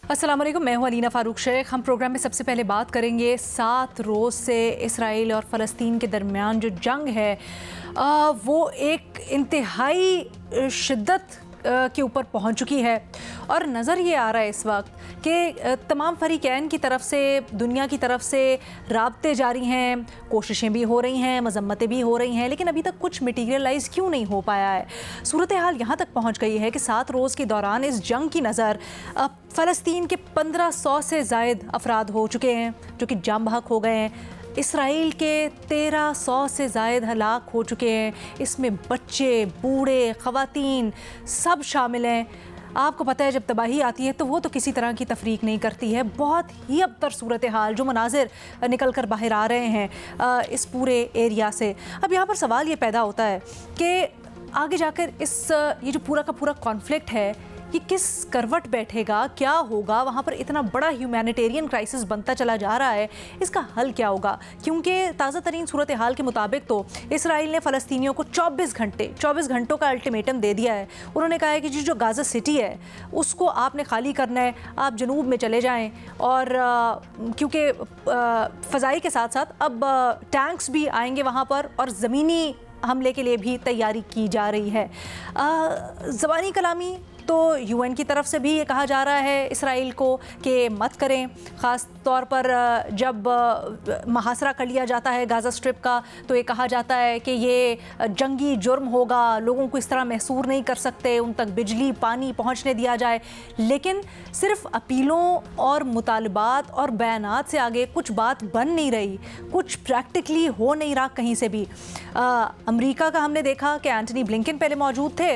अस्सलाम वालेकुम, मैं हूं अलीना फ़ारूक शेख। हम प्रोग्राम में सबसे पहले बात करेंगे 7 रोज़ से इसराइल और फ़लस्तीन के दरमियान जो जंग है वो एक इंतहाई शिद्दत के ऊपर पहुंच चुकी है और नज़र ये आ रहा है इस वक्त कि तमाम फरीकैन की तरफ से, दुनिया की तरफ से राब्ते जारी हैं, कोशिशें भी हो रही हैं, मज़म्मतें भी हो रही हैं, लेकिन अभी तक कुछ मटीरियलाइज़ क्यों नहीं हो पाया है। सूरत हाल यहाँ तक पहुँच गई है कि 7 रोज़ के दौरान इस जंग की नज़र फ़लस्तीन के 1500 से ज़ायद अफराद हो चुके हैं जो कि जाम बहक हो गए हैं। इसराइल के 1300 से ज़ायद हलाक हो चुके हैं। इसमें बच्चे, बूढ़े, ख़वातीन सब शामिल हैं। आपको पता है जब तबाही आती है तो वो तो किसी तरह की तफरीक नहीं करती है। बहुत ही अबतर सूरत हाल, जो मनाजिर निकल कर बाहर आ रहे हैं इस पूरे एरिया से। अब यहाँ पर सवाल ये पैदा होता है कि आगे जाकर ये जो पूरा का पूरा कॉन्फ्लिक्ट है कि किस करवट बैठेगा, क्या होगा, वहाँ पर इतना बड़ा ह्यूमैनिटेरियन क्राइसिस बनता चला जा रहा है, इसका हल क्या होगा? क्योंकि ताज़ा तरीन सूरत हाल के मुताबिक तो इसराइल ने फ़लस्तीनियों को 24 घंटों का अल्टीमेटम दे दिया है। उन्होंने कहा है कि जो गाज़ा सिटी है उसको आपने खाली करना है, आप जनूब में चले जाएँ। और क्योंकि फ़ज़ाई के साथ साथ अब टैंक्स भी आएंगे वहाँ पर और ज़मीनी हमले के लिए भी तैयारी की जा रही है। ज़बानी कलामी तो यूएन की तरफ से भी ये कहा जा रहा है इसराइल को कि मत करें। ख़ास तौर पर जब मुहासरा कर लिया जाता है गाज़ा स्ट्रिप का तो ये कहा जाता है कि ये जंगी जुर्म होगा, लोगों को इस तरह महसूर नहीं कर सकते, उन तक बिजली पानी पहुंचने दिया जाए। लेकिन सिर्फ अपीलों और मुतालबात और बयानात से आगे कुछ बात बन नहीं रही, कुछ प्रैक्टिकली हो नहीं रहा कहीं से भी। अमेरिका का हमने देखा कि एंटनी ब्लिंकन पहले मौजूद थे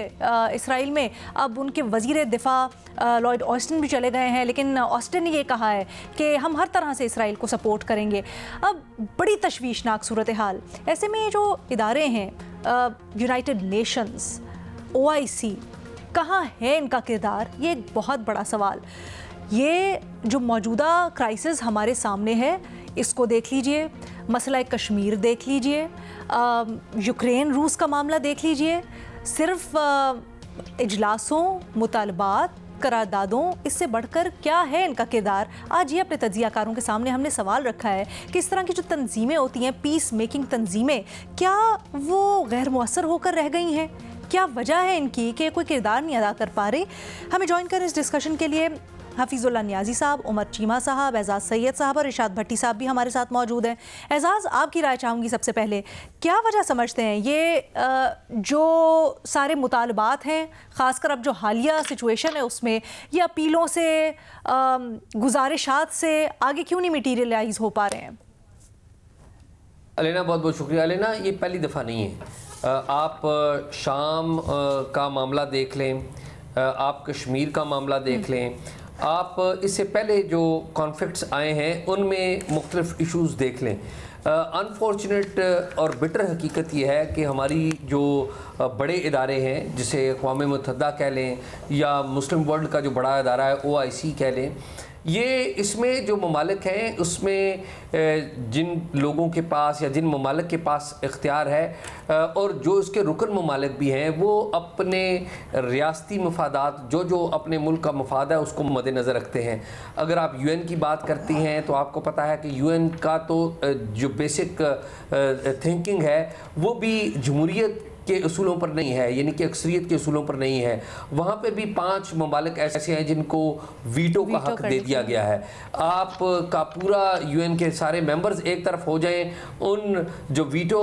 इसराइल में, अब उनके वज़ीर दिफा लॉयड ऑस्टिन भी चले गए हैं, लेकिन ऑस्टिन ने ये कहा है कि हम हर तरह से इसराइल को सपोर्ट करेंगे। अब बड़ी तशवीशनाक सूरत हाल। ऐसे में ये जो इदारे हैं यूनाइटेड नेशंस, OIC, कहाँ है इनका किरदार? ये एक बहुत बड़ा सवाल। ये जो मौजूदा क्राइसिस हमारे सामने है इसको देख लीजिए, मसला कश्मीर देख लीजिए, यूक्रेन रूस का मामला देख लीजिए, सिर्फ इजलासों, मुतालबात, करारदादों, इससे बढ़कर क्या है इनका किरदार? आज ये अपने तज्जियाकारों के सामने हमने सवाल रखा है कि इस तरह की जो तंजीमें होती हैं, पीस मेकिंग तंजीमें, क्या वो गैर मुअस्सर होकर रह गई हैं? क्या वजह है इनकी कि कोई किरदार नहीं अदा कर पा रही? हमें ज्वाइन करें इस डिस्कशन के लिए हफीजुल्लाह नियाजी साहब, उमर चीमा साहब, एजाज सैयद साहब और इरशाद भट्टी साहब भी हमारे साथ मौजूद हैं। एजाज, आपकी राय चाहूँगी सबसे पहले, क्या वजह समझते हैं ये जो सारे मुतालबात हैं, ख़ासकर अब जो हालिया सिचुएशन है उसमें, ये अपीलों से, गुजारिशात से आगे क्यों नहीं मटीरियलाइज हो पा रहे हैं? अलीना, बहुत बहुत शुक्रिया। अलीना, ये पहली दफ़ा नहीं है। आप शाम का मामला देख लें, आप कश्मीर का मामला देख लें, आप इससे पहले जो कॉन्फ्लिक्ट्स आए हैं उनमें मुख्तलिफ इश्यूज़ देख लें। अनफॉर्चुनेट और बिटर हकीकत यह है कि हमारी जो बड़े इदारे हैं, जिसे अक़वाम मुत्तहिदा कह लें या मुस्लिम वर्ल्ड का जो बड़ा इदारा है OIC कह लें, ये इसमें जो ममालिक हैं उसमें जिन लोगों के पास या जिन ममालिक के पास इख्तियार है और जो इसके रुकन ममालिक भी हैं, वो अपने रियासती मफादात, जो अपने मुल्क का मफाद है उसको मद्देनज़र रखते हैं। अगर आप UN की बात करती हैं तो आपको पता है कि UN का तो जो बेसिक थिंकिंग है वो भी जमहूरियत के असूलों पर नहीं है, यानी कि अक्सरियत के असूलों पर नहीं है। वहाँ पे भी 5 ममालिक ऐसे हैं जिनको वीटो का हक दे दिया गया है। आप का पूरा UN के सारे मेंबर्स एक तरफ हो जाएं, उन जो वीटो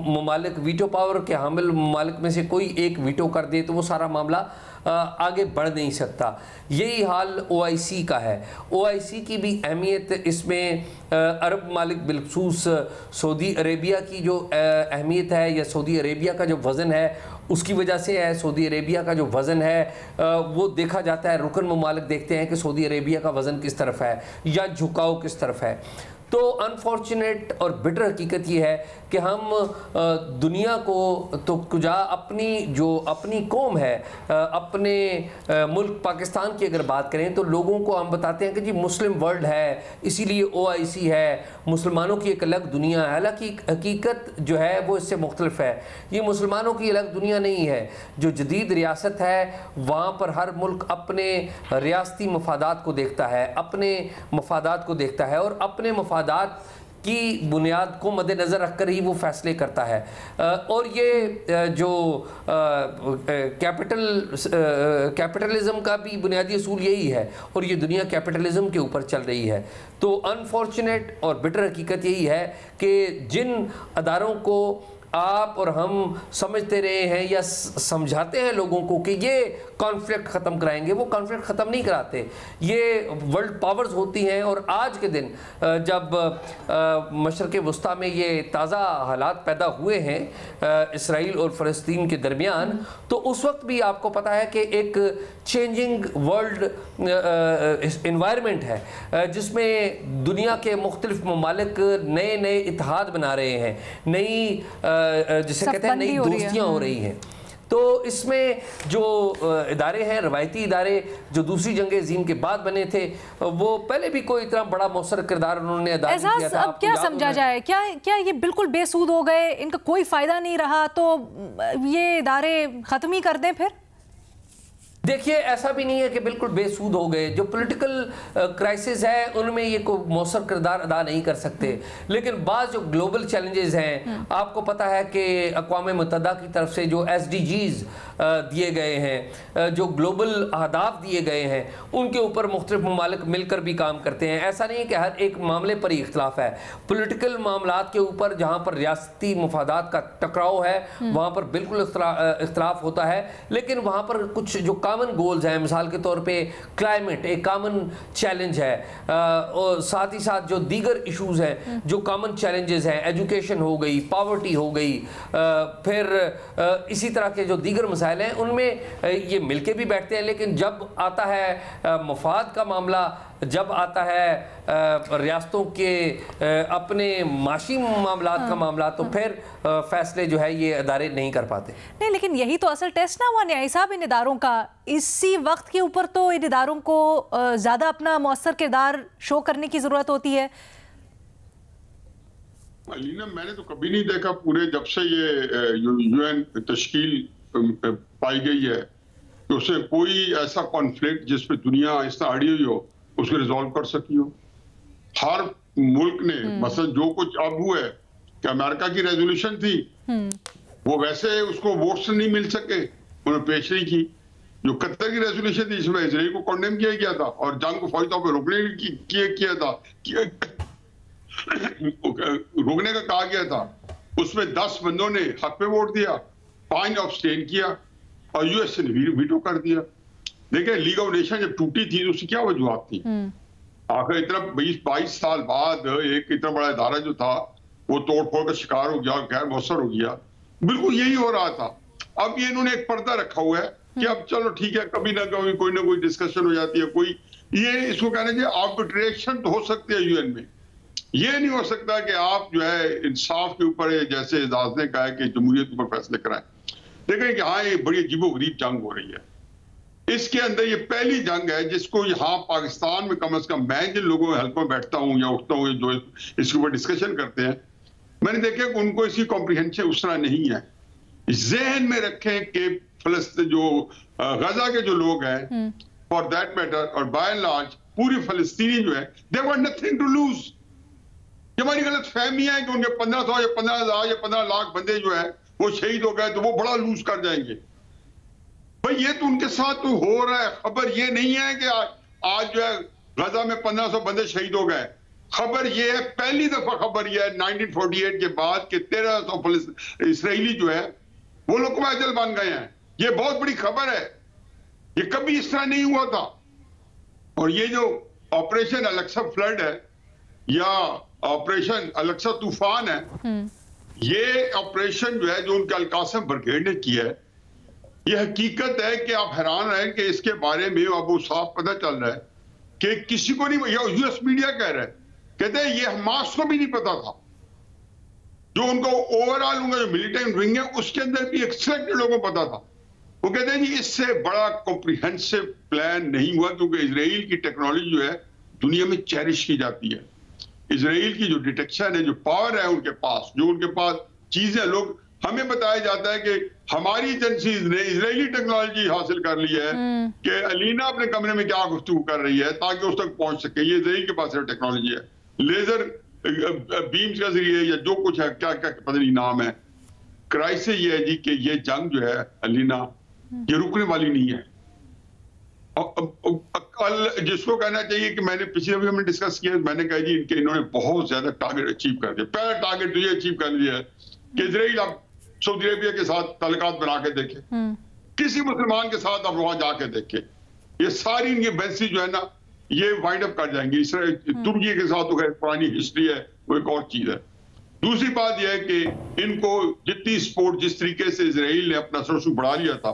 ममालिक, वीटो पावर के हामिल ममालिक में से कोई एक वीटो कर दे तो वो सारा मामला आगे बढ़ नहीं सकता। यही हाल OIC का है। OIC की भी अहमियत इसमें अरब ममालिक, बिलखसूस सऊदी अरेबिया की जो अहमियत है या सऊदी अरेबिया का जो वज़न है उसकी वजह से है। सऊदी अरेबिया का जो वज़न है वो देखा जाता है, रुकन ममालिक देखते हैं कि सऊदी अरेबिया का वज़न किस तरफ है या झुकाव किस तरफ है। तो अनफॉर्चुनेट और बिटर हकीकत ये है कि हम दुनिया को तो कुजा अपनी कौम है, अपने मुल्क पाकिस्तान की अगर बात करें तो लोगों को हम बताते हैं कि जी मुस्लिम वर्ल्ड है इसीलिए OIC है, मुसलमानों की एक अलग दुनिया है। हालांकि हकीकत जो है वो इससे मुख्तलिफ है। ये मुसलमानों की अलग दुनिया नहीं है। जो जदीद रियासत है वहाँ पर हर मुल्क अपने रियासती मफादात को देखता है, अपने मफादात को देखता है और अपने मफादात की बुनियाद को मद्देनज़र रखकर ही वो फैसले करता है। और ये जो कैपिटलिज्म का भी बुनियादी असूल यही है और ये दुनिया कैपिटलिज्म के ऊपर चल रही है। तो अनफॉर्चुनेट और बिटर हकीकत यही है कि जिन अदारों को आप और हम समझते रहे हैं या समझाते हैं लोगों को कि ये कॉन्फ्लिक्ट ख़त्म कराएंगे, वो कॉन्फ्लिक्ट ख़त्म नहीं कराते। ये वर्ल्ड पावर्स होती हैं और आज के दिन जब मशरक़ वस्ता में ये ताज़ा हालात पैदा हुए हैं इसराइल और फ़लस्तीन के दरमियान, तो उस वक्त भी आपको पता है कि एक चेंजिंग वर्ल्ड इन्वायरमेंट है जिसमें दुनिया के मुख्तलिफ ममालिक नए नए इत्तेहाद बना रहे हैं, नई जिसे कहते हैं नई दोस्तियां हो रही हैं। तो इसमें जो इदारे हैं, रवायती इदारे जो दूसरी जंग अज़ीम के बाद बने थे, वो पहले भी कोई इतना बड़ा मौसर किरदार उन्होंने अदा नहीं किया था। अब क्या समझा जाए, क्या ये बिल्कुल बेसूद हो गए, इनका कोई फ़ायदा नहीं रहा तो ये इदारे ख़त्म ही कर दें फिर? देखिए, ऐसा भी नहीं है कि बिल्कुल बेसूद हो गए। जो पॉलिटिकल क्राइसिस है उनमें ये कोई मौसर किरदार अदा नहीं कर सकते, लेकिन बाज़ जो ग्लोबल चैलेंजेस हैं, आपको पता है कि अक़वाम मुत्तहिदा की तरफ से जो SDGs दिए गए हैं, जो ग्लोबल अहदाफ दिए गए हैं, उनके ऊपर मुख्तलिफ ममालिक मिलकर भी काम करते हैं। ऐसा नहीं है कि हर एक मामले पर ही इख्तलाफ है। पॉलिटिकल मामलात के ऊपर जहाँ पर रियासती मफादात का टकराव है वहाँ पर बिल्कुल इख्तलाफ होता है, लेकिन वहाँ पर कुछ जो कॉमन गोल्स हैं, मिसाल के तौर पे क्लाइमेट एक कॉमन चैलेंज है, और साथ ही साथ जो दीगर इश्यूज़ हैं जो कॉमन चैलेंजेस हैं, एजुकेशन हो गई, पावर्टी हो गई, फिर इसी तरह के जो दीगर मसाइल हैं उनमें ये मिलके भी बैठते हैं। लेकिन जब आता है मफाद का मामला, जब आता है रियासतों के अपने माशी मामलात का मामला, तो फिर फैसले जो है ये अदारे नहीं कर पाते। नहीं, लेकिन यही तो असल टेस्ट ना हुआ न्याय साहब इन इदारों का। इसी वक्त के ऊपर तो इन इदारों को ज़्यादा अपना मौसर किरदार शो करने की ज़रूरत होती है। अलीना, मैंने तो कभी नहीं देखा पूरे जब से ये UN तश्कील पाई गई है कि उसे कोई ऐसा कॉन्फ्लिक्ट जिस पे दुनिया इस तरह अड़ी हुई हो उसको रिजॉल्व कर सकी हो। हर मुल्क ने मसलन जो कुछ अब हुआ है कि अमेरिका की रेजोल्यूशन थी वो वैसे उसको वोट्स नहीं मिल सके, उन्होंने पेश नहीं की। जो कतर की रेजोल्यूशन थी इसमें इजराइल को कंडेम किया गया था और जंग को फौरी तौर पर रोकने का कहा गया था। उसमें 10 बंदों ने हक पे वोट दिया, 5 अब्सटेन किया और US ने वीटो कर दिया। देखिए, लीग ऑफ नेशन जब टूटी थी तो उसकी क्या वजूहत थी? आखिर इतना 20-22 साल बाद एक इतना बड़ा इदारा जो था वो तोड़ फोड़ का शिकार हो गया, गैर मौसर हो गया। बिल्कुल यही हो रहा था। अब ये इन्होंने एक पर्दा रखा हुआ है कि अब चलो ठीक है, कभी ना कभी कोई ना कोई डिस्कशन हो जाती है, कोई ये इसको कहना चाहिए आर्बिट्रेशन तो हो सकती है UN में। ये नहीं हो सकता कि आप जो है इंसाफ के ऊपर, जैसे एजाज ने कहा है कि जमहूरियत के ऊपर फैसले कराएं। देखें कि हाँ, ये बड़ी अजीबोगरीब जंग हो रही है। इसके अंदर ये पहली जंग है जिसको यहाँ पाकिस्तान में कम से कम मैं जिन लोगों के हल्कों में बैठता हूँ या उठता हूँ जो इसके ऊपर डिस्कशन करते हैं, मैंने देखा कि उनको इसकी कॉम्प्रिहेंशन उस तरह नहीं है। जहन में रखें कि फलस्तीन जो गजा के जो लोग हैं, फॉर दैट मैटर, और बाय एंड लार्ज पूरी फलस्तीनी जो है, they want nothing to lose. हमारी गलत फहमियां है कि उनके 1500 या 15,000 या 15 लाख बंदे जो है वो शहीद हो गए तो वो बड़ा लूज कर जाएंगे। भाई ये तो उनके साथ तो हो रहा है। खबर ये नहीं है कि आज जो है गजा में 1500 बंदे शहीद हो गए। खबर ये है, पहली दफा खबर ये है 1948 के बाद के 1300 इसराइली जो है वो लोग कबायतल बन गए हैं। ये बहुत बड़ी खबर है, ये कभी इस तरह नहीं हुआ था। और ये जो ऑपरेशन अलक्सा फ्लड है या ऑपरेशन अलक्सा तूफान है, ये ऑपरेशन जो है जो उनके अलकासम ब्रिगेड ने किया है, ये हकीकत है कि आप हैरान रहे कि इसके बारे में अब वो साफ पता चल रहा है कि किसी को नहीं, या US मीडिया कह रहा है, कहते हैं ये हमास को भी नहीं पता था। जो उनको ओवरऑल उनका जो मिलिटेंट विंग है उसके अंदर भी एक सेलेक्टेड लोगों को पता था। वो कहते हैं जी इससे बड़ा कॉम्प्रिहेंसिव प्लान नहीं हुआ, क्योंकि इजराइल की टेक्नोलॉजी जो है दुनिया में चेरिश की जाती है। इसराइल की जो डिटेक्शन है, जो पावर है उनके पास, जो उनके पास चीजें, लोग हमें बताया जाता है कि हमारी एजेंसीज ने इजरायली टेक्नोलॉजी हासिल कर ली है कि अलीना अपने कमरे में क्या गुफ्तगू कर रही है ताकि उस तक पहुंच सके। ये इजराइल के पास टेक्नोलॉजी है, लेजर बीम्स के जरिए या जो कुछ है, क्या क्या पता नहीं नाम है। क्राइसिस ये है जी कि ये जंग जो है अलीना, ये रुकने वाली नहीं है। कल जिसको कहना चाहिए कि मैंने पिछले भी हमने डिस्कस किया, मैंने कहा जी इन्होंने बहुत ज्यादा टारगेट अचीव कर दिया। पहला टारगेट तो ये अचीव कर लिया है कि इजराइल अब सऊदी अरेबिया के साथ ताल्लुकात बना के देखे, किसी मुसलमान के साथ अब वहां जाके देखे, ये सारी इनकी बेंसी जो है ना ये वाइंड अप कर जाएंगी। तुर्की के साथ तो पुरानी हिस्ट्री है, वो एक और चीज है। दूसरी बात यह है कि इनको जितनी सपोर्ट, जिस तरीके से इजराइल ने अपना सरसू बढ़ा लिया था,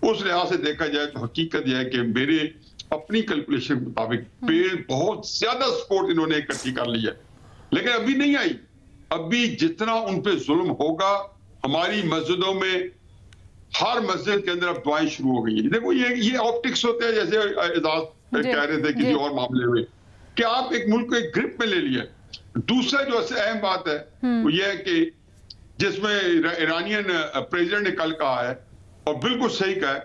उस लिहाज से देखा जाए तो हकीकत यह है कि मेरे अपनी कैलकुलेशन के मुताबिक बहुत ज्यादा सपोर्ट इन्होंने इकट्ठी कर ली है, लेकिन अभी नहीं आई। अभी जितना उन पे जुल्म होगा, हमारी मस्जिदों में हर मस्जिद के अंदर अब दुआएं शुरू हो गई हैं। देखो ये ऑप्टिक्स होते हैं, जैसे एजाज कह रहे थे किसी और मामले में कि आप एक मुल्क को एक ग्रिप में ले लिया। दूसरा जो अहम बात है वो ये है कि जिसमें ईरानियन प्रेसिडेंट ने कल कहा है और बिल्कुल सही कहा है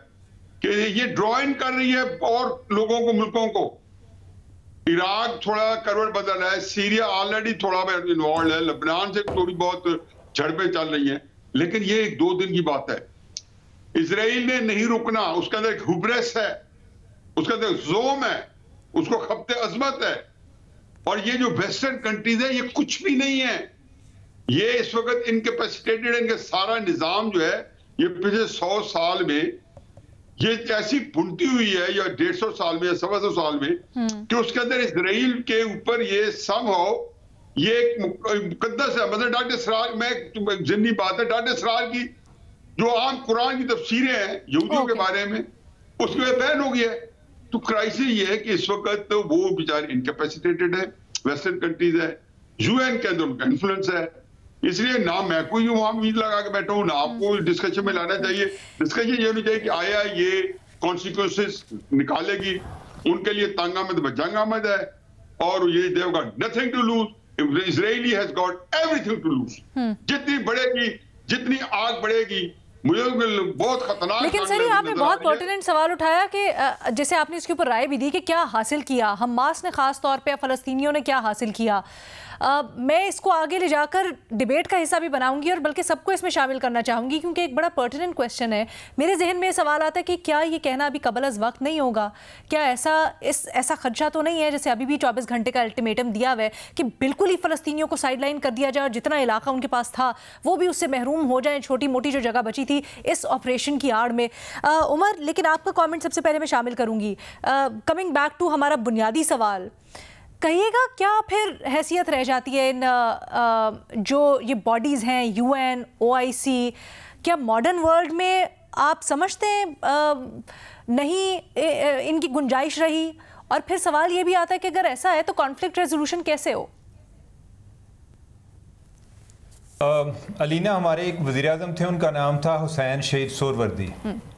कि ये ड्रॉ इन कर रही है और लोगों को, मुल्कों को। इराक थोड़ा करवट बदल रहा है, सीरिया ऑलरेडी थोड़ा इन्वॉल्व है, लेबनान से थोड़ी बहुत झड़पें चल रही हैं, लेकिन ये 1-2 दिन की बात है। इजराइल ने नहीं रुकना, उसके अंदर एक हुब्रेस है, उसके अंदर जोम है, उसको खपते अजमत है। और ये जो वेस्टर्न कंट्रीज है ये कुछ भी नहीं है, ये इस वक्त इनकैपेसिटेटेड है। इनका सारा निजाम जो है ये पिछले 100 साल में ये ऐसी बुनती हुई है, या 150 साल में या 125 साल में, कि उसके अंदर इजराइल के ऊपर ये समहाउ ये एक मुकद्दस है। मतलब डॉक्टर सरार, मैं जिन्नी बात है, डॉक्टर सरार की जो आम कुरान की तफसीरें हैं यहूदियों के बारे में, उसमें बैन हो गया है। तो क्राइसिस ये है कि इस वक्त तो वो बेचारे इनकैपेसिटेटेड है, वेस्टर्न कंट्रीज है, यूएन के अंदर उनका इन्फ्लुएंस है। इसलिए ना मैं कोई वहां उम्मीद लगा के बैठा हूं, ना आपको डिस्कशन में लाना चाहिए। डिस्कशन ये होनी चाहिए कि आया ये कॉन्सिक्वेंसेस निकालेगी, उनके लिए तंग आमद जंग आमद है, और ये they've got nothing to lose, Israeli has got everything to lose. जितनी बढ़ेगी, जितनी आग बढ़ेगी, मुझे बहुत खतरनाक। लेकिन सर आपने बहुत पर्टिनेंट सवाल उठाया कि जैसे आपने इसके ऊपर राय भी दी कि क्या हासिल किया हमास ने, खास तौर पे फ़लस्तीनियों ने क्या हासिल किया। मैं इसको आगे ले जाकर डिबेट का हिस्सा भी बनाऊंगी और बल्कि सबको इसमें शामिल करना चाहूँगी, क्योंकि एक बड़ा पर्टिनेंट क्वेश्चन है। मेरे जहन में सवाल आता है कि क्या ये कहना अभी कबल अज़ वक्त नहीं होगा? क्या ऐसा खदशा तो नहीं है, जैसे अभी भी 24 घंटे का अल्टीमेटम दिया हुआ है कि बिल्कुल ही फ़लस्तीनियों को साइडलाइन कर दिया जाए और जितना इलाका उनके पास था वो भी उससे महरूम हो जाए, छोटी मोटी जो जगह बची थी इस ऑपरेशन की आड़ में। उमर, लेकिन आपका कॉमेंट सबसे पहले मैं शामिल करूँगी। कमिंग बैक टू हमारा बुनियादी सवाल, कहिएगा क्या फिर हैसियत रह जाती है इन जो ये बॉडीज़ हैं, यूएन, ओआईसी, क्या मॉडर्न वर्ल्ड में आप समझते हैं नहीं इनकी गुंजाइश रही? और फिर सवाल ये भी आता है कि अगर ऐसा है तो कॉन्फ्लिक्ट रेजोल्यूशन कैसे हो? अलीना, हमारे एक वज़ीर-ए-आज़म थे, उनका नाम था हुसैन शहीद सोहरवर्दी।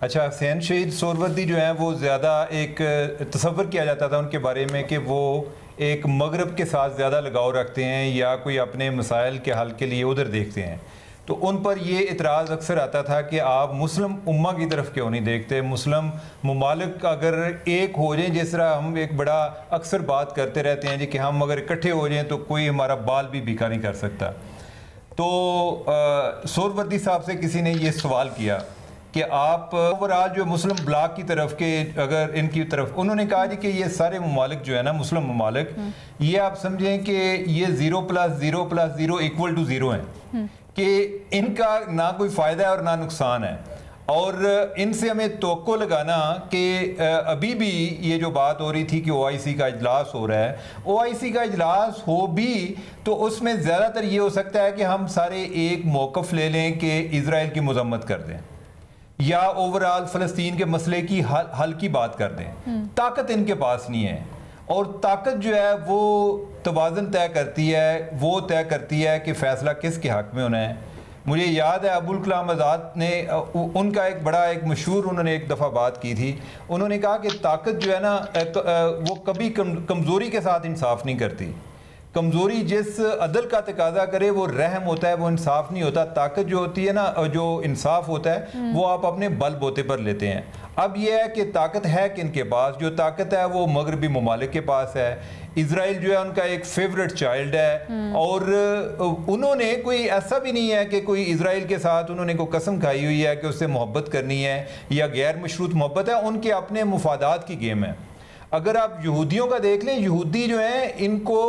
अच्छा, हुसैन शहीद सोहरवर्दी जो है वो ज़्यादा एक तसव्वुर किया जाता था उनके बारे में कि वो एक मगरब के साथ ज़्यादा लगाव रखते हैं या कोई अपने मसाइल के हल के लिए उधर देखते हैं। तो उन पर ये इतराज़ अक्सर आता था कि आप मुस्लिम उम्मा की तरफ क्यों नहीं देखते? मुस्लिम ममालिक अगर एक हो जाएं, जिस तरह हम एक बड़ा अक्सर बात करते रहते हैं जी कि हम अगर इकट्ठे हो जाएं तो कोई हमारा बाल भी भीखा नहीं कर सकता। तो सोहरवर्दी साहब से किसी ने ये सवाल किया कि आप ओवरऑल जो मुस्लिम ब्लॉक की तरफ के, अगर इनकी तरफ, उन्होंने कहा जी कि ये सारे ममालिक जो है ना, मुस्लिम ममालिक, ये आप समझें कि ये 0 + 0 + 0 = 0 हैं, कि इनका ना कोई फ़ायदा है और ना नुकसान है। और इनसे हमें तवक्को लगाना कि अभी भी ये जो बात हो रही थी कि ओआईसी का इजलास हो रहा है, ओआईसी का इजलास हो भी तो उसमें ज़्यादातर ये हो सकता है कि हम सारे एक मौक़िफ़ ले लें कि इज़राइल की मज़म्मत कर दें या ओवरऑल फ़लस्तीन के मसले की हल की बात कर दें। ताकत इनके पास नहीं है, और ताकत जो है वो तवाज़ुन तय करती है, वो तय करती है कि फ़ैसला किसके हक़ में होना है। मुझे याद है अबुल कलाम आज़ाद ने, उनका एक मशहूर, उन्होंने एक दफ़ा बात की थी, उन्होंने कहा कि ताकत जो है ना वो कभी कमज़ोरी के साथ इंसाफ नहीं करती। कमज़ोरी जिस अदल का तकाजा करे वो रहम होता है, वो इंसाफ नहीं होता। ताकत जो होती है ना, जो इंसाफ होता है वो आप अपने बल बोते पर लेते हैं। अब यह है कि ताकत है किनके पास? जो ताकत है वो मगरबी ममालिक के पास है। इजराइल जो है उनका एक फेवरेट चाइल्ड है, और उन्होंने कोई ऐसा भी नहीं है कि कोई इजराइल के साथ उन्होंने कोई कसम खाई हुई है कि उससे मोहब्बत करनी है या गैर मशरूत मोहब्बत है। उनके अपने मुफादात की गेम है। अगर आप यहूदियों का देख लें, यहूदी जो हैं इनको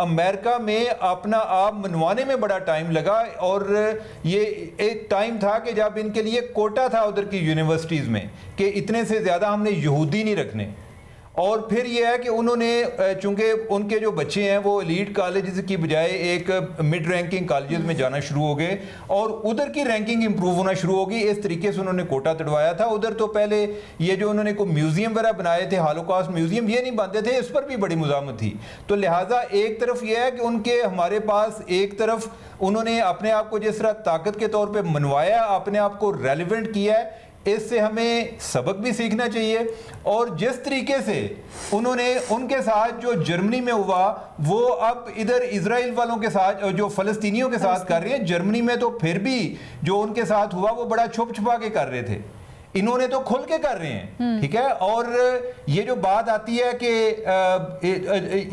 अमेरिका में अपना आप मनवाने में बड़ा टाइम लगा, और ये एक टाइम था कि जब इनके लिए कोटा था उधर की यूनिवर्सिटीज़ में कि इतने से ज़्यादा हमने यहूदी नहीं रखने। और फिर यह है कि उन्होंने, चूंकि उनके जो बच्चे हैं वो एलीट कॉलेज की बजाय एक मिड रैंकिंग कॉलेज में जाना शुरू हो गए, और उधर की रैंकिंग इंप्रूव होना शुरू होगी। इस तरीके से उन्होंने कोटा तड़वाया था। उधर तो पहले ये जो उन्होंने कोई म्यूजियम वगैरह बनाए थे, हॉलोकॉस्ट म्यूजियम, ये नहीं बनते थे, इस पर भी बड़ी मुज़ामत थी। तो लिहाजा एक तरफ यह है कि उनके हमारे पास एक तरफ उन्होंने अपने आप को जिस तरह ताकत के तौर पर मनवाया, अपने आप को रेलिवेंट किया है, इससे हमें सबक भी सीखना चाहिए। और जिस तरीके से उन्होंने उनके साथ जो जर्मनी में हुआ, वो अब इधर इजराइल वालों के साथ, जो फलस्तीनियों के साथ कर रहे हैं। जर्मनी में तो फिर भी जो उनके साथ हुआ वो बड़ा छुप छुपा के कर रहे थे, इन्होंने तो खुल के कर रहे हैं। ठीक है। और ये जो बात आती है कि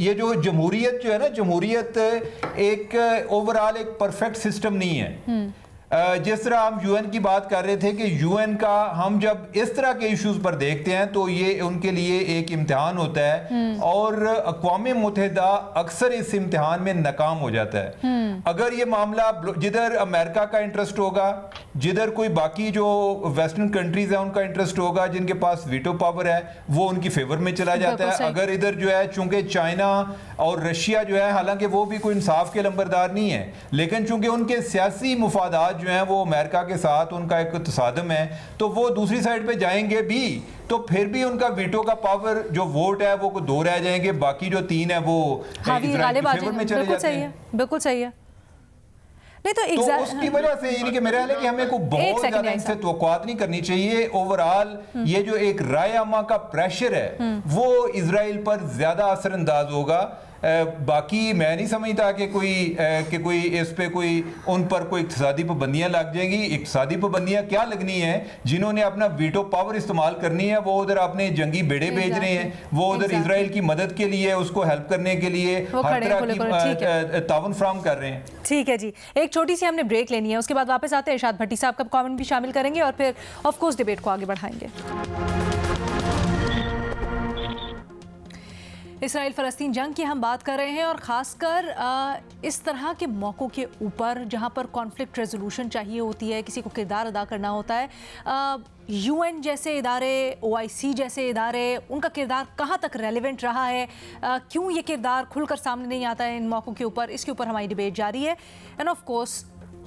ये जो जमहूरियत जो है ना, जमहूरियत एक ओवरऑल एक परफेक्ट सिस्टम नहीं है। जिस तरह हम यूएन की बात कर रहे थे कि यूएन का हम जब इस तरह के इश्यूज पर देखते हैं तो ये उनके लिए एक इम्तिहान होता है, और अक़वाम मुत्तहिदा अक्सर इस इम्तिहान में नाकाम हो जाता है। अगर ये मामला जिधर अमेरिका का इंटरेस्ट होगा, जिधर कोई बाकी जो वेस्टर्न कंट्रीज है उनका इंटरेस्ट होगा, जिनके पास वीटो पावर है, वो उनकी फेवर में चला जाता है। अगर इधर जो है, चूंकि चाइना और रशिया जो है, हालांकि वो भी कोई इंसाफ के लंबरदार नहीं है, लेकिन चूंकि उनके सियासी मुफादात जो हैं वो अमेरिका के साथ उनका एक तसादम है, तो वो दूसरी साइड पे जाएंगे भी, तो फिर भी उनका वीटो का पावर जो वोट है वो 2 रह जाएंगे, बाकी जो 3 है वो इजराइल के फेवर में चले जाते हैं। बिल्कुल सही है। नहीं तो उसकी वजह से यानी कि मेरा ख्याल है कि हमें को बहुत ज्यादा इनसे तवक्कुआत नहीं करनी चाहिए। ओवरऑल ये जो एक राय आमा का प्रेशर है वो इजराइल पर ज्यादा असरअंदाज होगा। बाकी मैं नहीं समझता कि कोई इस पे कोई उन पर कोई इक़्तिसादी पाबंदियां लग जाएंगी। इक़्तिसादी पाबंदियां क्या लगनी है? जिन्होंने अपना वीटो पावर इस्तेमाल करनी है वो उधर अपने जंगी बेड़े भेज रहे हैं, वो उधर इजराइल की मदद के लिए, उसको हेल्प करने के लिए हर तरह की ताउन फ्राहम कर रहे हैं। ठीक है जी, एक छोटी सी हमने ब्रेक लेनी है, उसके बाद वापस आते हैं। इरशाद भट्टी साहब का कमेंट भी शामिल करेंगे और फिर ऑफ कोर्स डिबेट को आगे बढ़ाएंगे। इसराइल फ़लस्तीन जंग की हम बात कर रहे हैं, और ख़ासकर इस तरह के मौक़ों के ऊपर जहाँ पर कॉन्फ्लिक्ट रेजोल्यूशन चाहिए होती है, किसी को किरदार अदा करना होता है। यूएन जैसे इदारे, OIC जैसे इदारे, उनका किरदार कहाँ तक रेलिवेंट रहा है, क्यों ये किरदार खुलकर सामने नहीं आता है इन मौक़ों के ऊपर, इसके ऊपर हमारी डिबेट जारी है। एंड ऑफ कोर्स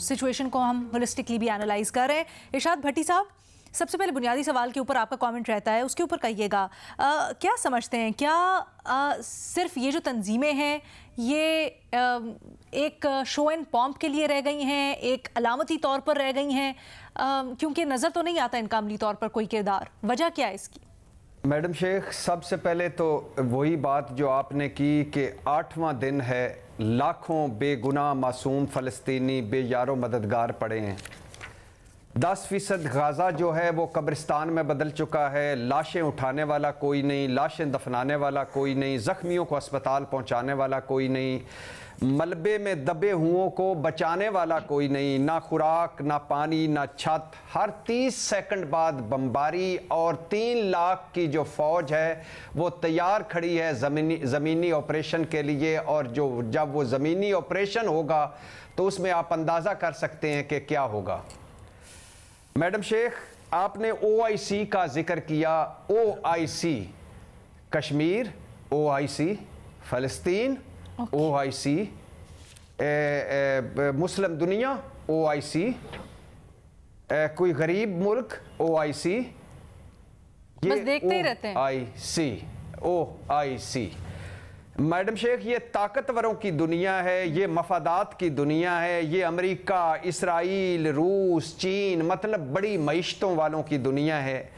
सिचुएशन को हम होलिस्टिकली भी एनालाइज कर रहे हैं। इरशाद भट्टी साहब, सबसे पहले बुनियादी सवाल के ऊपर आपका कमेंट रहता है, उसके ऊपर कहिएगा, क्या समझते हैं, क्या सिर्फ ये जो तंजीमें हैं ये एक शो एंड पॉम्प के लिए रह गई हैं, एक अलामती तौर पर रह गई हैं, क्योंकि नज़र तो नहीं आता इनका अमली तौर पर कोई किरदार? वजह क्या है इसकी? मैडम शेख, सबसे पहले तो वही बात जो आपने की कि 8वां दिन है, लाखों बेगुनाह मासूम फ़लस्तीनी बेयारो मददगार पड़े हैं। 10% गाज़ा जो है वो कब्रिस्तान में बदल चुका है। लाशें उठाने वाला कोई नहीं, लाशें दफनाने वाला कोई नहीं, ज़ख्मियों को अस्पताल पहुंचाने वाला कोई नहीं, मलबे में दबे हुओं को बचाने वाला कोई नहीं, ना खुराक, ना पानी, ना छत। हर 30 सेकंड बाद बमबारी, और 3 लाख की जो फ़ौज है वो तैयार खड़ी है ज़मीनी ऑपरेशन के लिए। और जब वो ज़मीनी ऑपरेशन होगा तो उसमें आप अंदाज़ा कर सकते हैं कि क्या होगा। मैडम शेख, आपने OIC का जिक्र किया। OIC कश्मीर, OIC फ़लस्तीन, OIC मुस्लिम दुनिया, OIC कोई गरीब मुल्क, OIC, ये बस देखते ही रहते हैं। OIC मैडम शेख, ये ताकतवरों की दुनिया है, ये मफादात की दुनिया है, ये अमेरिका, इसराइल, रूस, चीन, मतलब बड़ी मईशतों वालों की दुनिया है।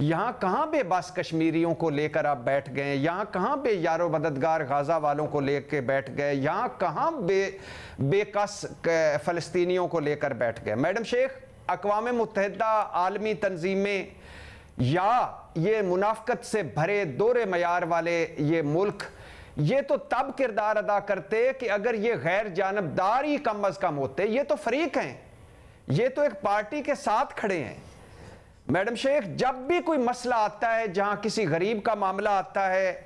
यहाँ कहाँ बेबस कश्मीरियों को लेकर आप बैठ गए, यहाँ कहाँ बेयारो मददगार गाजा वालों को लेकर बैठ गए, यहाँ कहाँ बेकस फ़लस्तीनियों को लेकर बैठ गए। मैडम शेख, अक़वाम मुत्तहिदा, आलमी तंजीमें या ये मुनाफ़क़त से भरे दोरे मयार वाले ये मुल्क, ये तो तब किरदार अदा करते कि अगर ये गैर जानबदार ही कम अज़ कम होते। ये तो फरीक हैं, ये तो एक पार्टी के साथ खड़े हैं। मैडम शेख, जब भी कोई मसला आता है जहां किसी गरीब का मामला आता है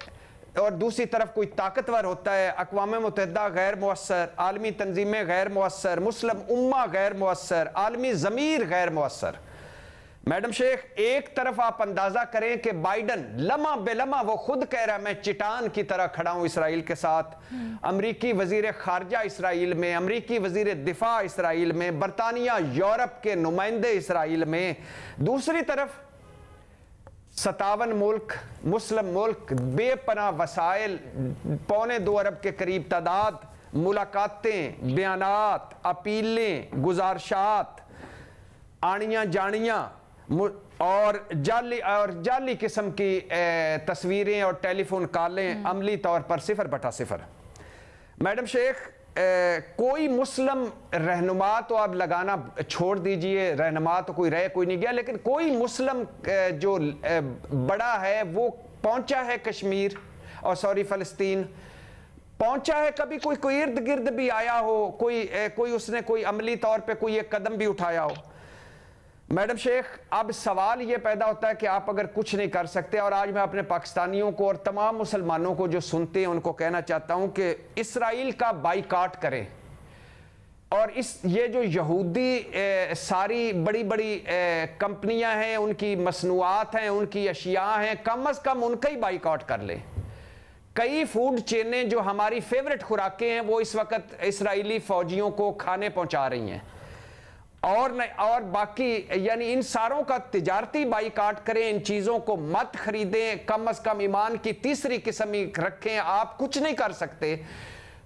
और दूसरी तरफ कोई ताकतवर होता है, अक़वाम मुत्तहिदा गैर मुअस्सर, आलमी तंजीमें गैर मुअस्सर, मुस्लिम उम्मा गैर मुअस्सर, आलमी ज़मीर गैर मुअस्सर। मैडम शेख, एक तरफ आप अंदाजा करें कि बाइडन लम्हा बेलम्हा वो खुद कह रहा है मैं चट्टान की तरह खड़ा हूं इसराइल के साथ, अमरीकी वजीर खारजा इसराइल में, अमरीकी वजीर दिफा इसराइल में, बरतानिया यूरोप के नुमाइंदे इसराइल में, दूसरी तरफ 57 मुल्क, मुस्लिम मुल्क, बेपनाह वसाइल, 1.25 अरब के करीब तादाद, मुलाकातें, बयानात, अपीलें, गुजारशात, आनियाँ जानियाँ और जाली किस्म की तस्वीरें और टेलीफोन कॉलें अमली तौर पर 0/0। मैडम शेख, कोई मुस्लिम रहनुमा तो आप लगाना छोड़ दीजिए, रहनुमा तो कोई रह कोई नहीं गया, लेकिन कोई मुस्लिम जो बड़ा है वो पहुंचा है कश्मीर और फ़लस्तीन, पहुंचा है, कभी कोई इर्द गिर्द भी आया हो, कोई उसने कोई अमली तौर पे कोई एक कदम भी उठाया हो। मैडम शेख, अब सवाल ये पैदा होता है कि आप अगर कुछ नहीं कर सकते, और आज मैं अपने पाकिस्तानियों को और तमाम मुसलमानों को जो सुनते हैं उनको कहना चाहता हूं कि इसराइल का बाइकाट करें, और ये जो यहूदी सारी बड़ी बड़ी कंपनियां हैं, उनकी मसनूआत हैं, उनकी अशिया हैं, कम अज़ कम उनका ही बाइकाट कर लें। कई फूड चेनें जो हमारी फेवरेट खुराकें हैं वो इस वक्त इसराइली फौजियों को खाने पहुंचा रही हैं, और बाकी यानी इन सारों का तिजारती बाइकाट करें, इन चीज़ों को मत खरीदें, कम अज़ कम ईमान की तीसरी किस्म ही रखें। आप कुछ नहीं कर सकते,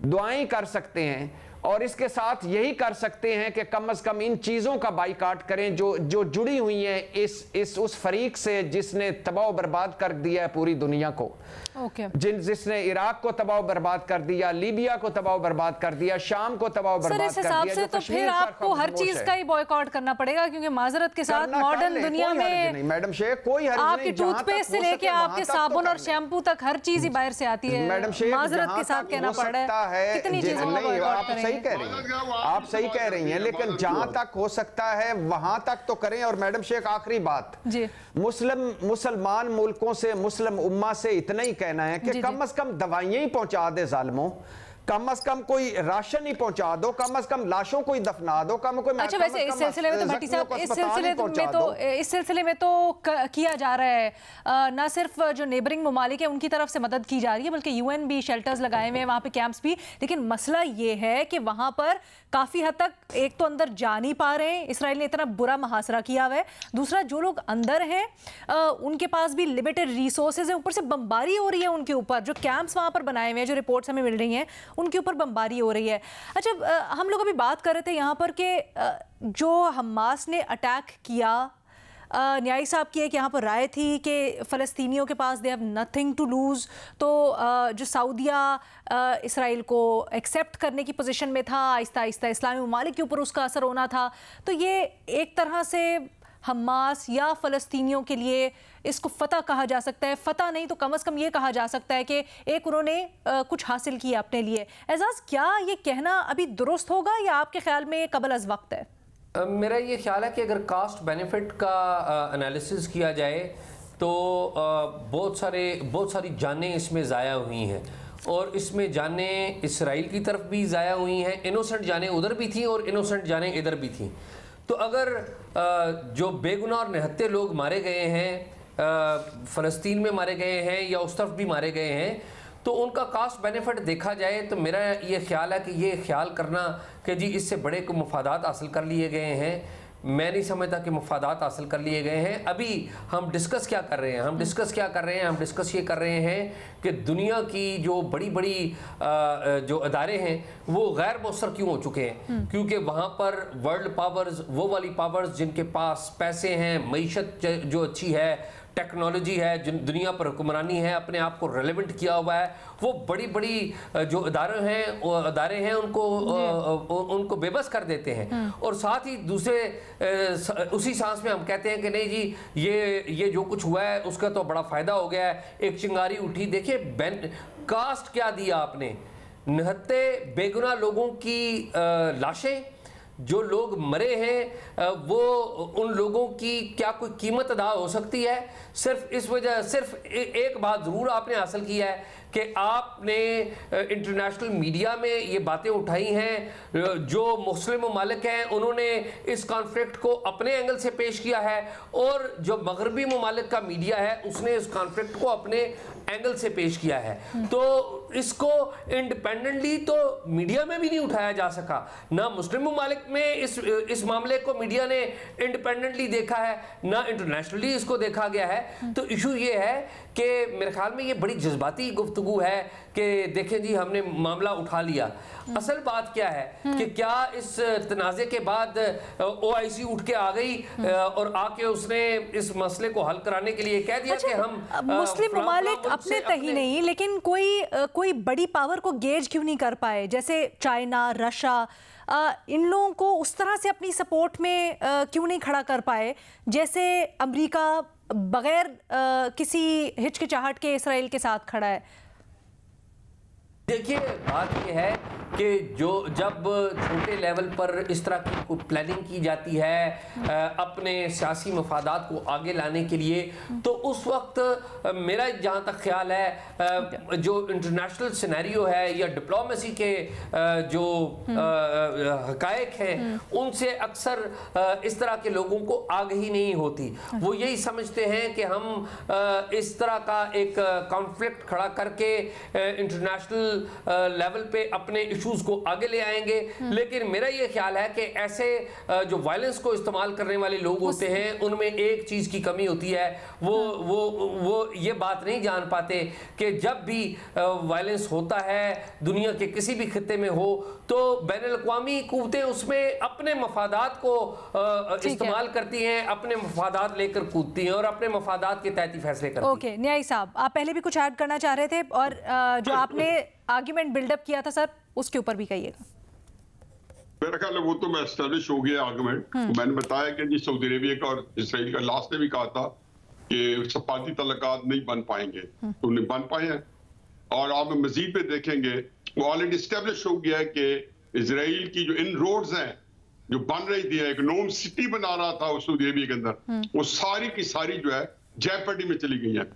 दुआएं कर सकते हैं, और इसके साथ यही कर सकते हैं कि कम अज़ कम इन चीज़ों का बाइकाट करें जो जुड़ी हुई हैं उस फरीक से जिसने तबाह बर्बाद कर दिया है पूरी दुनिया को, जिसने इराक को तबाह बर्बाद कर दिया, लीबिया को तबाह बर्बाद कर दिया, शाम को तबाह बर्बाद कर दिया। से तो फिर आपको हर चीज का ही बॉयकॉट करना पड़ेगा, क्योंकि माजरत के साथ मॉडर्न दुनिया में मैडम शेख कोई आपके टूथपेस्ट से लेके आपके साबुन और शैम्पू तक हर चीज ही बाहर से आती है। मैडम शेख, माजरत के साथ कहना पड़ रहा है, कितनी चीजों का बॉयकॉट करेंगे? सही कह रही हैं, आप सही कह रही हैं, लेकिन जहां तक हो सकता है वहां तक तो करें। और मैडम शेख, आखिरी बात, मुसलमान मुल्कों से, मुस्लिम उम्मा से इतना ही कहना है कि कम अज कम दवाइयां ही पहुंचा दे जालिमों, कम अज कम कोई राशन ही पहुंचा दो, कम अज कम लाशों को ही दफना दो, कम कोई। अच्छा, वैसे इस सिलसिले में तो भट्टी साहब इस सिलसिले में तो किया जा रहा है, ना सिर्फ जो नेबरिंग ममालिक है उनकी तरफ से मदद की जा रही है, बल्कि यूएन भी शेल्टर्स लगाए हुए हैं, वहाँ पे कैंप्स भी। लेकिन मसला ये है कि वहाँ पर काफ़ी हद तक एक तो अंदर जा नहीं पा रहे हैं, इसराइल ने इतना बुरा मुहासरा किया हुआ है, दूसरा जो लोग अंदर हैं उनके पास भी लिमिटेड रिसोर्सेज है, ऊपर से बमबारी हो रही है उनके ऊपर। जो कैंप्स वहाँ पर बनाए हुए हैं, जो रिपोर्ट्स हमें मिल रही हैं, उनके ऊपर बमबारी हो रही है। अच्छा, हम लोग अभी बात कर रहे थे यहाँ पर कि जो हमास ने अटैक किया, न्यायी साहब की एक यहाँ पर राय थी कि फ़लस्तीनियों के पास they have nothing to lose, तो जो सऊदिया इसराइल को एक्सेप्ट करने की पोजीशन में था, आहिस्ता आहिस्ता इस्लामी ममालिक के ऊपर उसका असर होना था। तो ये एक तरह से हमास या फ़लस्तीनियों के लिए इसको फ़तह कहा जा सकता है, फ़तह नहीं तो कम अज़ कम ये कहा जा सकता है कि एक उन्होंने कुछ हासिल किया अपने लिए। एजाज़, क्या ये कहना अभी दुरुस्त होगा या आपके ख्याल में कबल अज़ वक्त है? मेरा ये ख्याल है कि अगर कास्ट बेनिफिट का एनालिसिस किया जाए तो बहुत सारी जानें इसमें ज़ाया हुई हैं, और इसमें जानें इसराइल की तरफ भी ज़ाया हुई हैं, इनोसेंट जानें उधर भी थी और इनोसेंट जानें इधर भी थी। तो अगर जो बेगुनाह और निहत्ते लोग मारे गए हैं, फ़लस्तीन में मारे गए हैं या उस तरफ भी मारे गए हैं, तो उनका कास्ट बेनिफिट देखा जाए तो मेरा ये ख्याल है कि ये ख्याल करना कि जी इससे बड़े को मुफादात हासिल कर लिए गए हैं, मैं नहीं समझता कि मुफादात हासिल कर लिए गए हैं। अभी हम डिस्कस क्या कर रहे हैं, हम डिस्कस ये कर रहे हैं कि दुनिया की जो बड़ी बड़ी जो अदारे हैं वो गैर मौसर क्यों हो चुके हैं, क्योंकि वहाँ पर वर्ल्ड पावर्स, वो वाली पावर्स जिनके पास पैसे हैं, मईशत जो अच्छी है, टेक्नोलॉजी है, दुनिया पर हुक्मरानी है, अपने आप को रेलेवेंट किया हुआ है, वो बड़ी बड़ी जो अदारे हैं उनको बेबस कर देते हैं। और साथ ही दूसरे उसी सांस में हम कहते हैं कि नहीं जी ये जो कुछ हुआ है उसका तो बड़ा फायदा हो गया है, एक चिंगारी उठी। देखिए कास्ट क्या दिया आपने, 69 बेगुनाह लोगों की लाशें, जो लोग मरे हैं वो उन लोगों की क्या कोई कीमत अदा हो सकती है? सिर्फ इस वजह, सिर्फ एक बात ज़रूर आपने हासिल की है कि आपने इंटरनेशनल मीडिया में ये बातें उठाई हैं। जो मुस्लिम ममालिक हैं उन्होंने इस कॉन्फ्लिक्ट को अपने एंगल से पेश किया है, और जो मगरबी ममालिक का मीडिया है उसने इस कॉन्फ्लिक्ट को अपने एंगल से पेश किया है। तो इसको इंडिपेंडेंटली तो मीडिया में भी नहीं उठाया जा सका, ना मुस्लिम ममालिक में इस मामले को मीडिया ने इंडिपेंडेंटली देखा है, ना इंटरनेशनली इसको देखा गया है। तो इशू ये है कि मेरे ख्याल में ये बड़ी जज्बाती गुफ्तगू है कि देखें जी हमने मामला उठा लिया। असल बात क्या है कि क्या इस तनाज़े के बाद OIC उठ के आ गई और आके उसने इस मसले को हल कराने के लिए कह दिया कि हम मुस्लिम ममालिक अपने तही नहीं, लेकिन कोई बड़ी पावर को गेज क्यों नहीं कर पाए? जैसे चाइना, रशिया, इन लोगों को उस तरह से अपनी सपोर्ट में क्यों नहीं खड़ा कर पाए जैसे अमेरिका बगैर किसी हिचकिचाहट के इसराइल के साथ खड़ा है? देखिए बात यह है कि जब छोटे लेवल पर इस तरह की प्लानिंग की जाती है अपने सियासी मफादात को आगे लाने के लिए, तो उस वक्त मेरा जहाँ तक ख्याल है जो इंटरनेशनल सिनेरियो है या डिप्लोमेसी के जो हकायक हैं उनसे अक्सर इस तरह के लोगों को आगाही नहीं होती। वो यही समझते हैं कि हम इस तरह का एक कॉन्फ्लिक्ट खड़ा करके इंटरनेशनल लेवल पे अपने इश्यूज को आगे ले आएंगे। लेकिन मेरा ये ख्याल है कि ऐसे जो वायलेंस को इस्तेमाल करने वाले लोग होते हैं उनमें एक चीज की कमी होती है, वो ये बात नहीं जान पाते कि जब भी वायलेंस होता है दुनिया के किसी भी खित्ते में हो तो बैनुल-अक़वामी कुव्वतें उसमें अपने मफादात को इस्तेमाल करती हैं, अपने मफादात लेकर कूदती हैं और अपने मफादात के तहत ही फैसले करती हैं। ओके, न्यायी साहब आप पहले भी कुछ ऐड करना चाह रहे थे और जो आपने आर्ग्यूमेंट बिल्डअप किया था सर उसके ऊपर भी कहिएगा। मेरा ख्याल है वो तो मैं एस्टैब्लिश हो गया आर्गुमेंट। मैंने बताया कि जी सऊदी अरेबिया का और इसराइल का लास्ट ने भी कहा था कि सफारती तल्लुकात नहीं बन पाएंगे, तो उन्हें बन पाए हैं। और आप मजीद पे देखेंगे वो ऑलरेडी एस्टैब्लिश हो गया है कि इसराइल की जो इन रोड्स हैं जो बन रही थी, एक नोम सिटी बना रहा था सऊदी अरेबिया के अंदर, वो सारी की सारी जो है जेपर्डी में चली गई है।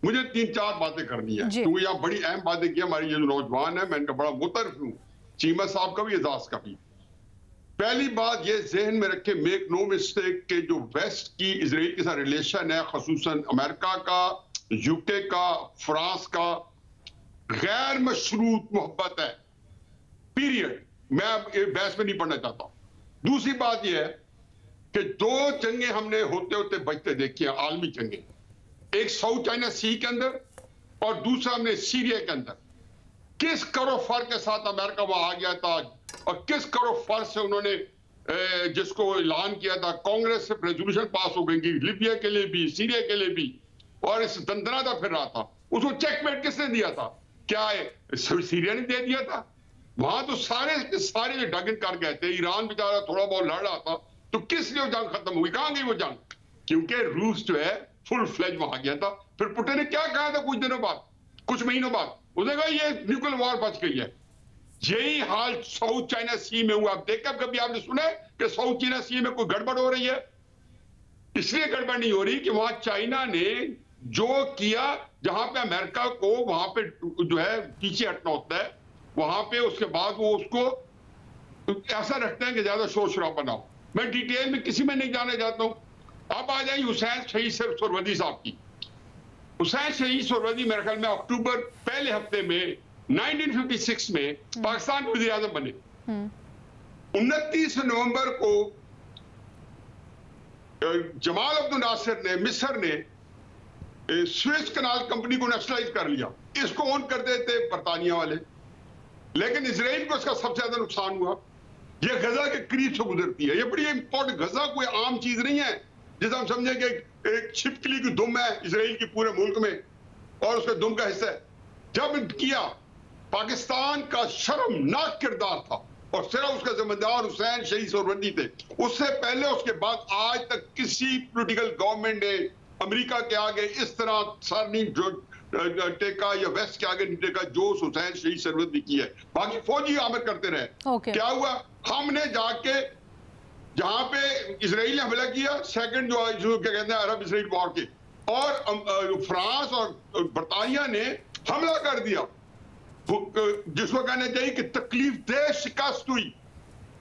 मुझे 3-4 बातें करनी है क्योंकि यहाँ बड़ी अहम बातें की हमारी जो नौजवान है, मैं इनका बड़ा मुतरफ हूँ, चीमा साहब का भी, एजाज का भी। पहली बात ये जहन में रखे, मेक नो मिस्टेक के जो वेस्ट की इजराइल के साथ रिलेशन है, खसूसन अमेरिका का, यूके का, फ्रांस का, गैर मशरूत मोहब्बत है, पीरियड। मैं ये बहस में नहीं पढ़ना चाहता। दूसरी बात यह है कि 2 जंगें हमने होते होते बचते देखी हैं, आलमी जंगें, एक साउथ चाइना सी के अंदर और दूसरा हमने सीरिया के अंदर। किस करो फर के साथ अमेरिका वहां आ गया था और किस करो फर से उन्होंने जिसको ऐलान किया था, कांग्रेस से रेजोल्यूशन पास हो गई लिबिया के लिए भी, सीरिया के लिए भी, और इस दंदनाता फिर रहा था। उसको चेकमेट किसने दिया था? क्या सीरिया ने दे दिया था? वहां तो सारे जो डगन कर गए थे, ईरान बेचारा थोड़ा बहुत लड़ रहा था, तो किस लिए वो जंग खत्म हुई? कहां गई वो जंग? क्योंकि रूस जो है फुल फ्लेज वहां गया था। फिर पुतिन ने क्या कहा था कुछ दिनों बाद, कुछ महीनों बाद? उसने कहा ये न्यूक्लियर वॉर बच गई है। यही हाल साउथ चाइना सी में हुआ। आप देखा कभी आपने सुना है कि साउथ चाइना सी में कोई गड़बड़ हो रही है? इसलिए गड़बड़ नहीं हो रही कि वहां चाइना ने जो किया, जहां पे अमेरिका को वहां पे जो है पीछे हटना होता है, वहां पे उसके बाद वो उसको ऐसा रखते हैं कि ज्यादा शोर शराबा ना हो। मैं डिटेल में किसी में नहीं जाना चाहता हूं। अब आ जाए हुसैन शहीद सोहरवर्दी साहब की। हुसैन शहीद सोहरवर्दी मेरे ख्याल में अक्टूबर पहले हफ्ते में 1956 में पाकिस्तान के वज़ीर आज़म बने। 29 नवंबर को जमाल अब्दुल नासिर ने, मिस्र ने स्वेज कनाल कंपनी को नेशनलाइज कर लिया। इसको ओन कर देते बरतानिया वाले, लेकिन इजराइल को इसका सबसे ज्यादा नुकसान हुआ। ये गजा के करीब से गुजरती है, ये बड़ी इंपॉर्टेंट। गजा कोई आम चीज नहीं है, जैसे हम समझे कि एक छिपकली की दुम है इसराइल की पूरे मुल्क में और उसका दुम का हिस्सा है। जब किया, पाकिस्तान का शर्मनाक किरदार था और सिर्फ उसका जिम्मेदार हुसैन शहीद सोहरावर्दी थे। उससे पहले उसके बाद आज तक किसी पॉलिटिकल गवर्नमेंट ने अमेरिका के आगे इस तरह सर नहीं टेका या वेस्ट के आगे नहीं टेका जो हुसैन शहीद सोहरावर्दी की है। बाकी फौजी आमिर करते रहे। क्या हुआ, हमने जाके जहां पे इसराइल ने हमला किया, सेकंड जो क्या कहते हैं अरब इसराइल वॉर के, और फ्रांस और बरतानिया ने हमला कर दिया, जिसको कहना चाहिए कि तकलीफ दे शिकस्त हुई।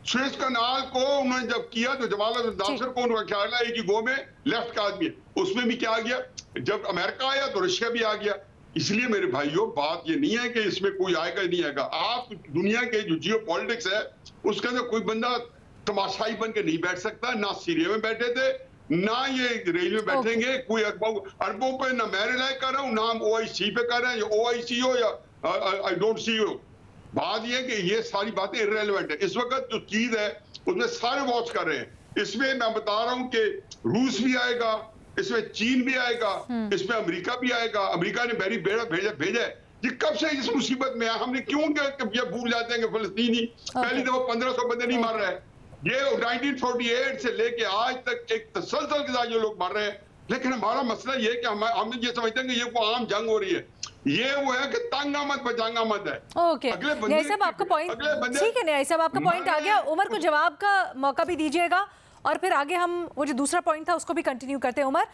स्वेज कनाल को उन्होंने जब किया तो जमाल नासिर को उनका ख्याल है कि गो में लेफ्ट का आदमी है, उसमें भी क्या आ गया, जब अमेरिका आया तो रशिया भी आ गया। इसलिए मेरे भाइयों बात ये नहीं है कि इसमें कोई आएगा नहीं आएगा। आप दुनिया के जो जियो पॉलिटिक्स है उसके अंदर कोई बंदा तमाशाई बन के नहीं बैठ सकता। ना सीरिया में बैठे थे, ना ये रेल में बैठेंगे। कोई अरबों पे ना मैं रिलाई कर रहा हूँ, ना हम OIC पे कर रहे हैं, या OIC हो या आई डोंट सी हो। बात ये कि ये सारी बातें इररेलेवेंट है। इस वक्त जो चीज है उसमें सारे वॉच कर रहे हैं। इसमें मैं बता रहा हूँ कि रूस भी आएगा, इसमें चीन भी आएगा, इसमें अमेरिका भी आएगा। अमेरिका ने बैरी बेड़ा भेजा है। ये कब से इस मुसीबत में है? हमने क्यों ये भूल जाते हैं कि फलस्तीनी पहली दफा 1500 बंदे नहीं मार रहे हैं। ये 1948 से लेके आज तक एक तसलसल के साथ ये लोग मर रहे हैं। लेकिन हमारा मसला ये है कि हम ये समझते हैं कि ये कोई आम जंग हो रही है। ये वो है कि तंग आमद बजांग आमद है। ओके न्याय साहब आपका पॉइंट ठीक है। न्याय साहब आपका पॉइंट आ गया। उमर को जवाब का मौका भी दीजिएगा और फिर आगे हम वो जो दूसरा पॉइंट था उसको भी कंटिन्यू करते हैं। उमर,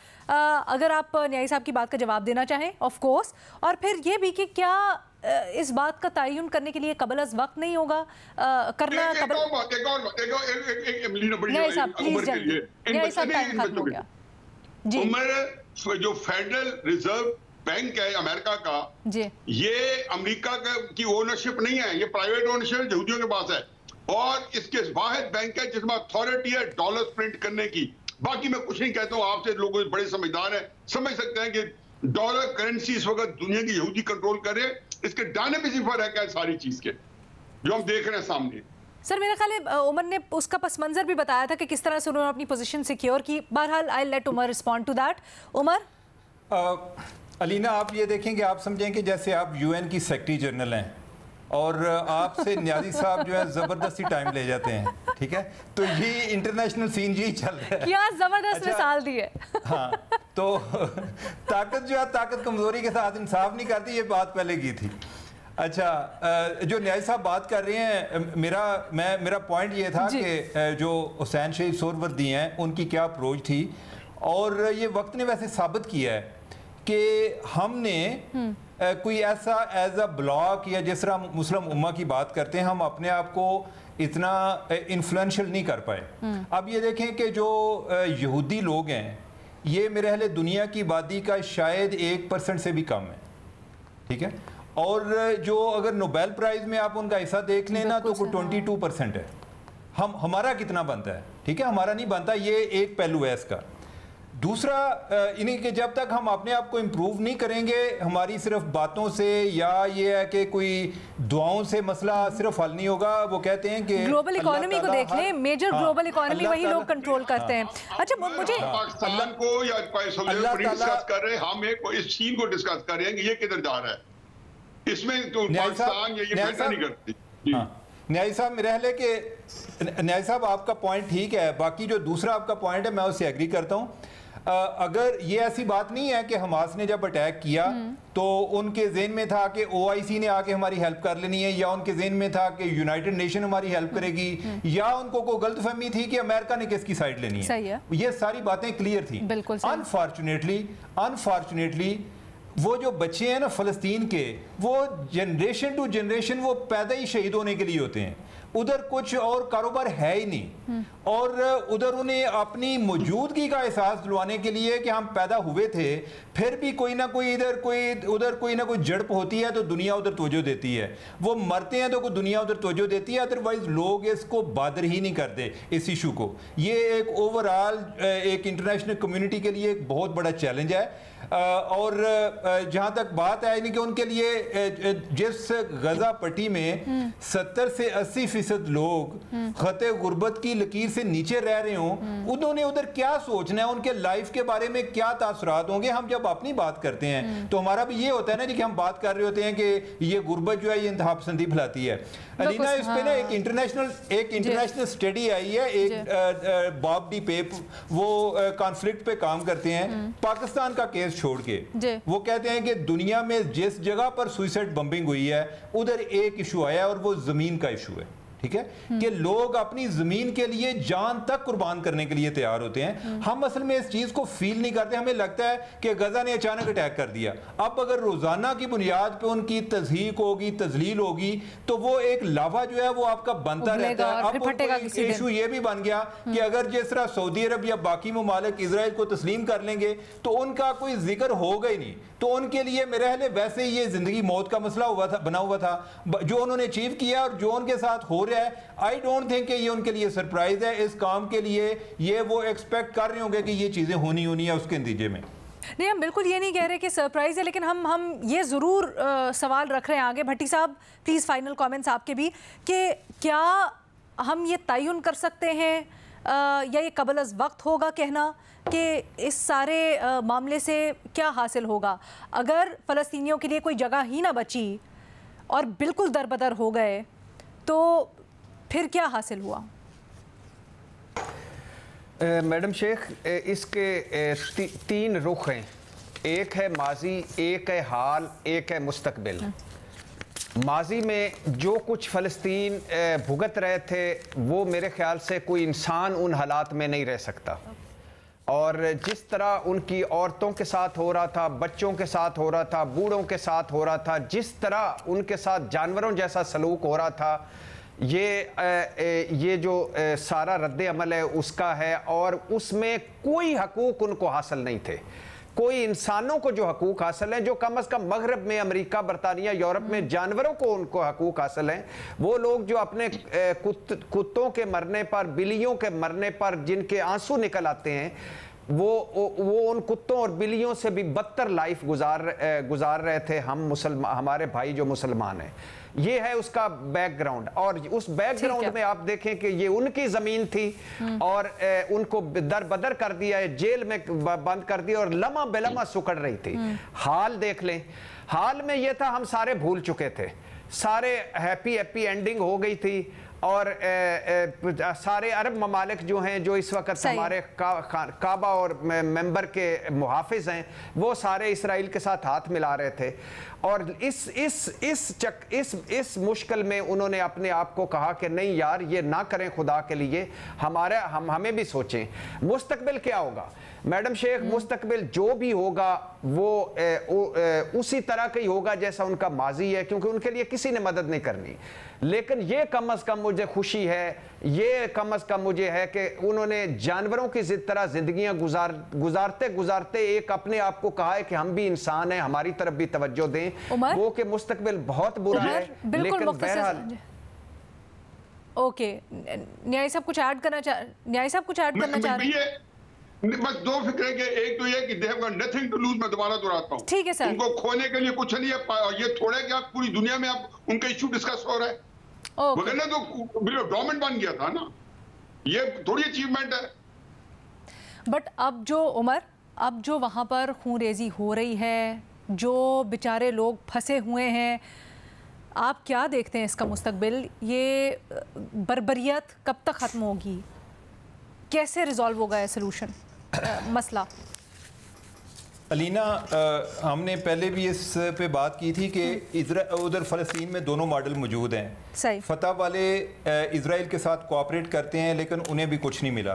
अगर आप न्याय साहब की बात का जवाब देना चाहें ऑफ कोर्स, और फिर ये भी कि क्या इस बात का तयन करने के लिए कबल अज़ वक्त नहीं होगा करना? न्याय साहब प्लीज जल्दी, न्याय साहब टाइम खत्म हो गया जी। उमर जो फेडरल रिजर्व बैंक है अमेरिका का जी, ये अमेरिका की ओनरशिप नहीं है, ये प्राइवेट ओनरशिप यहूदियों के पास है और इसके वाहिद बैंक है जिसमें अथॉरिटी है डॉलर प्रिंट करने की। बाकी मैं कुछ नहीं कहता हूँ, आपसे लोग बड़े समझदार हैं, समझ सकते हैं कि डॉलर करेंसी इस वक्त दुनिया की यहूदी कंट्रोल करे। इसके दाने में सिफर है क्या सारी चीज के जो हम देख रहे हैं सामने। सर मेरा ख्याल है उमर ने उसका पस मंजर भी बताया था कि किस तरह से उन्होंने अपनी पोजीशन सिक्योर की। बहरहाल I let Omar respond to that. Omar, Alina आप ये देखें कि आप समझें कि जैसे आप UN की सेक्रेटरी जनरल हैं और आपसे न्याजी साहब जो है ज़बरदस्ती टाइम ले जाते हैं, ठीक है, तो ये इंटरनेशनल सीन यही चल रहा है। क्या ज़बरदस्त मिसाल दी है। हाँ, तो ताकत जो है ताकत कमज़ोरी के साथ इंसाफ नहीं करती, ये बात पहले की थी। अच्छा, जो न्याजी साहब बात कर रहे हैं, मेरा पॉइंट ये था कि जो हुसैन शहीद सोहरावर्दी हैं उनकी क्या अप्रोच थी, और ये वक्त ने वैसे साबित किया है कि हमने कोई ऐसा एज अ ब्लॉक या जिस तरह मुस्लिम उम्मा की बात करते हैं हम अपने आप को इतना इन्फ्लुएंशियल नहीं कर पाए। अब ये देखें कि जो यहूदी लोग हैं ये मेरे ख्याल दुनिया की आबादी का शायद 1% से भी कम है, ठीक है, और जो अगर नोबेल प्राइज में आप उनका हिस्सा देख लें ना तो 22% है। हमारा कितना बनता है, ठीक है, हमारा नहीं बनता। ये एक पहलू है इसका। दूसरा इन्हीं के जब तक हम अपने आप को इम्प्रूव नहीं करेंगे, हमारी सिर्फ बातों से या ये है कि कोई दुआओं से मसला सिर्फ हल नहीं होगा। वो कहते हैं कि ग्लोबल इकोनॉमी को देख लें, मेजर ग्लोबल इकोनॉमी वही लोग कंट्रोल करते हैं। अच्छा मुझे पाकिस्तान को या डिस्कस कर रहे हैं, हम एक इस चीन को डिस्कस कर रहे हैं कि ये किधर जा रहा है, इसमें तो पाकिस्तान ये मैटर नहीं करती। न्याय साहब मेरे ख्याल है कि न्याय साहब आपका पॉइंट ठीक है, बाकी जो दूसरा आपका पॉइंट है मैं उससे एग्री करता हूँ। अगर ये ऐसी बात नहीं है कि हमास ने जब अटैक किया तो उनके ज़हन में था कि OIC ने आके हमारी हेल्प कर लेनी है, या उनके ज़हन में था कि यूनाइटेड नेशन हमारी हेल्प करेगी, या उनको कोई गलतफहमी थी कि अमेरिका ने किसकी साइड लेनी है। ये सारी बातें क्लियर थी। अनफॉर्चुनेटली वो जो बच्चे हैं ना फ़लस्तीन के, वो जनरेशन टू जनरेशन वो पैदा ही शहीद होने के लिए होते हैं। उधर कुछ और कारोबार है ही नहीं, और उधर उन्हें अपनी मौजूदगी का एहसास दिलवाने के लिए कि हम पैदा हुए थे, फिर भी कोई ना कोई उधर कोई ना कोई झड़प होती है तो दुनिया उधर तवज्जो देती है, वो मरते हैं तो कोई दुनिया उधर तवज्जो देती है, अदरवाइज लोग इसको बादर ही नहीं करते इस इशू को। ये एक ओवरऑल एक इंटरनेशनल कम्युनिटी के लिए एक बहुत बड़ा चैलेंज है। और जहाँ तक बात है यानी कि उनके लिए जिस गजा पट्टी में 70 से 80% लोग खते गुर्बत की लकीर से नीचे रह रहे हों, उन्होंने उधर क्या सोचना है, उनके लाइफ के बारे में क्या तासुरात होंगे। हम जब अपनी बात करते हैं तो हमारा भी ये होता है ना जी कि हम बात कर रहे होते हैं कि ये गुर्बत जो है ये इंतहा पसंदी फैलाती है। अलीना, इस पे ना एक इंटरनेशनल स्टडी आई है, एक बॉब डी पेप, वो कॉन्फ्लिक्ट पे काम करते हैं पाकिस्तान का केस छोड़ के। वो कहते हैं कि दुनिया में जिस जगह पर सुसाइड बम्बिंग हुई है उधर एक इशू आया और वो जमीन का इशू है। ठीक है कि लोग अपनी जमीन के लिए जान तक कुर्बान करने के लिए तैयार होते हैं। हम असल में इस चीज को फील नहीं करते, हमें लगता है कि गजा ने अचानक अटैक कर दिया। अब अगर रोजाना की बुनियाद पे उनकी तज़हीक होगी, तजलील होगी, तो वो एक लावा जो है वो आपका बनता रहता है। अब इशू ये भी बन गया कि अगर जिस तरह सऊदी अरब या बाकी ममालिक इजराइल को तस्लीम कर लेंगे तो उनका कोई जिक्र होगा ही नहीं, तो उनके लिए मेरे ख्याल वैसे ही ये जिंदगी मौत का मसला बना हुआ था। जो उन्होंने अचीव किया और जो उनके साथ हो रहा है, आई डोंट थिंक कि ये उनके लिए सरप्राइज है। इस काम के लिए ये वो एक्सपेक्ट कर रहे होंगे कि ये चीजें होनी है उसके नतीजे में। नहीं, हम बिल्कुल ये नहीं कह रहे कि सरप्राइज है, लेकिन हम ये ज़रूर सवाल रख रहे हैं आगे। भट्टी साहब प्लीज़ फाइनल कमेंट्स आपके भी, कि क्या हम ये तयन कर सकते हैं या ये कबल अज़ वक्त होगा कहना कि इस सारे मामले से क्या हासिल होगा? अगर फ़लस्तीनियों के लिए कोई जगह ही ना बची और बिल्कुल दरबदर हो गए तो फिर क्या हासिल हुआ? मैडम शेख, इसके तीन रुख हैं। एक है माजी, एक है हाल, एक है मुस्तकबिल। माजी में जो कुछ फ़लस्तीन भुगत रहे थे वो मेरे ख्याल से कोई इंसान उन हालात में नहीं रह सकता, और जिस तरह उनकी औरतों के साथ हो रहा था, बच्चों के साथ हो रहा था, बूढ़ों के साथ हो रहा था, जिस तरह उनके साथ जानवरों जैसा सलूक हो रहा था, ये जो सारा रद्द अमल है उसका है। और उसमें कोई हकूक़ उनको हासिल नहीं थे, कोई इंसानों को जो हकूक़ हासिल हैं, जो कम अज़ कम मगरब में, अमेरिका, बरतानिया, यूरोप में जानवरों को उनको हकूक़ हासिल हैं, वो लोग जो अपने कुत्तों के मरने पर, बिल्लियों के मरने पर जिनके आंसू निकल आते हैं, वो उन कुत्तों और बिल्लियों से भी बदतर लाइफ गुजार रहे थे हमारे भाई जो मुसलमान हैं। ये है उसका बैकग्राउंड, और उस बैकग्राउंड में आप देखें कि ये उनकी ज़मीन थी और उनको दर बदर कर दिया है, जेल में बंद कर दिया और लम्हा बेलम्हा सुकड़ रही थी। हाल देख लें, हाल में ये था हम सारे भूल चुके थे, सारे हैप्पी एंडिंग हो गई थी, और सारे अरब ममालिक जो हैं, जो इस वक्त हमारे काबा और मेंबर के मुहाफिज हैं, वो सारे इसराइल के साथ हाथ मिला रहे थे। और इस मुश्किल में उन्होंने अपने आप को कहा कि नहीं यार, ये ना करें खुदा के लिए, हमें भी सोचें मुस्तकबिल क्या होगा। मैडम शेख, मुस्तकबिल जो भी होगा वो उसी तरह का ही होगा जैसा उनका माजी है, क्योंकि उनके लिए किसी ने मदद नहीं करनी। लेकिन ये कम अज़ कम मुझे खुशी है, ये कम अज़ कम मुझे है कि उन्होंने जानवरों की तरह जिंदगियां गुजारते एक अपने आप को कहा है कि हम भी इंसान हैं, हमारी तरफ भी तवज्जो दें। वो कि मुस्तकबिल बहुत बुरा है, लेकिन बहरहाल। ओके, न्याय साहब कुछ ऐड करना चाह रहे हैं? बस दो फिक्र है कि एक तो ये कि they have got nothing to lose, मैं दोबारा दोहराता हूं। ठीक है सर, उनको खोने के लिए कुछ नहीं है। ये थोड़ा है कि आप पूरी दुनिया में आप उनका इशू डिस्कस हो रहा है, वगैरह तो गवर्नमेंट बन गया था ना, ये थोड़ी अचीवमेंट है। बट अब जो वहां पर खूनरेजी हो रही है, जो बेचारे लोग फंसे हुए हैं, आप क्या देखते हैं इसका मुस्तकबिल? ये बर्बरियत कब तक खत्म होगी? कैसे रिजॉल्व होगा ये सलूशन मसला? अलीना, हमने पहले भी इस पे बात की थी कि उधर फ़लस्तीन में दोनों मॉडल मौजूद हैं। सही, फतह वाले इजराइल के साथ कोऑपरेट करते हैं लेकिन उन्हें भी कुछ नहीं मिला,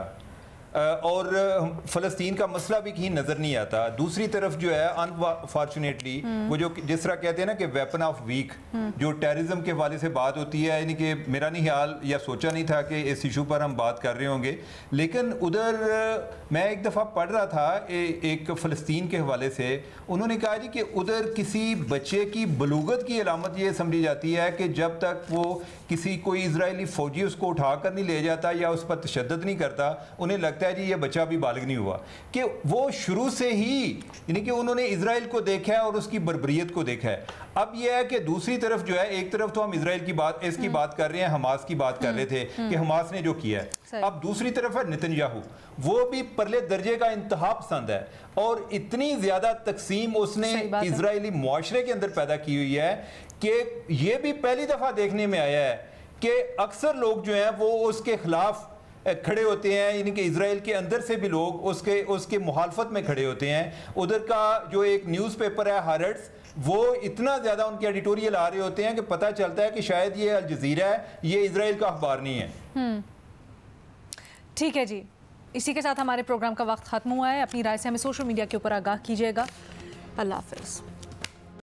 और फ़लस्तीन का मसला भी कहीं नज़र नहीं आता। दूसरी तरफ जो है अनफॉर्चुनेटली वो जो जिस तरह कहते हैं ना कि वेपन ऑफ वीक, जो टेररिज्म के हवाले से बात होती है, यानी कि मेरा नहीं ख्याल या सोचा नहीं था कि इस इशू पर हम बात कर रहे होंगे, लेकिन उधर मैं एक दफ़ा पढ़ रहा था एक फ़लस्तीन के हवाले से, उन्होंने कहा जी कि उधर किसी बच्चे की बलूगत की अलामत ये समझी जाती है कि जब तक वो कोई इजरायली फ़ौजी उसको उठा कर नहीं ले जाता या उस पर तशद्दुद नहीं करता, उन्हें लगता है जी ये बच्चा भी बालिग नहीं हुआ, कि वो शुरू से ही यानी कि उन्होंने इजराइल को देखा है और उसकी बर्बरियत को देखा है। अब यह है कि दूसरी तरफ जो है, एक तरफ तो हम इजराइल की बात इसकी बात कर रहे हैं, हमास की बात कर रहे थे कि हमास ने जो किया है, अब दूसरी तरफ है नेतन्याहू, वो भी परले दर्जे का इंतहा पसंद है और इतनी ज्यादा तकसीम उसने इजरायली मुआशरे के अंदर पैदा की हुई है कि ये भी पहली दफा देखने में आया है कि अक्सर लोग जो हैं वो उसके खिलाफ खड़े होते हैं, यानी कि इजराइल के अंदर से भी लोग उसके मुखालफत में खड़े होते हैं। उधर का जो एक न्यूज़पेपर है हारेट्स, वो इतना ज़्यादा उनके एडिटोरियल आ रहे होते हैं कि पता चलता है कि शायद ये अल जज़ीरा है, ये इजराइल का अखबार नहीं है। ठीक है जी, इसी के साथ हमारे प्रोग्राम का वक्त ख़त्म हुआ है। अपनी राय से हमें सोशल मीडिया के ऊपर आगाह कीजिएगा। अल्लाह हाफ़िज़।